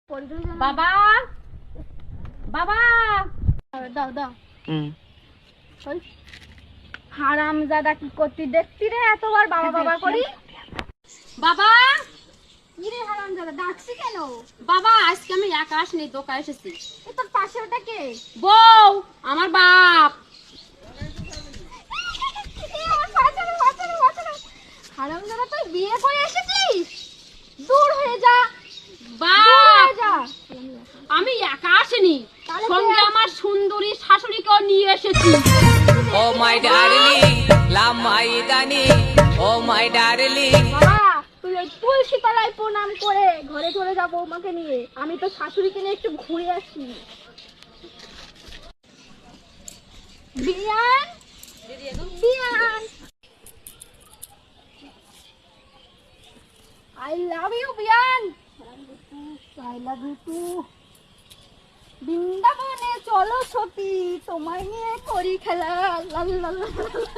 বাবা বাবা দাও দাও হারামজাদা কি করতি দেখতি রে এতবার বাবা বাবা করি বাবা কি রে হারামজাদা ডাকছি কেন? বাবা আজকে আমি একা আসিনি দোকানে এসেছি। এ তোর পাশে ওটা কে? বউ আমার বাপ। হারামজাদা তুই বিয়ে করে এসেছিস? দূর হয়ে যা বাপ যা। আমি একা আসিনি, তাহলে সঙ্গে আমার সুন্দরী শাশুড়িকেও নিয়ে এসেছি। Oh my darling, love my darling, oh my darling. বাবা তুই ওই তুলসী তলায় প্রণাম করে ঘরে চলে যা বৌমাকে নিয়ে। আমি তো শাশুড়িকে নিয়ে একটু ঘুরে আসি। বিয়ান বিয়ান I love you Beant. I love you too। বৃন্দাবনে চলো সখী, তোমায় নিয়ে করি খেলা। লা লা লা লা লা।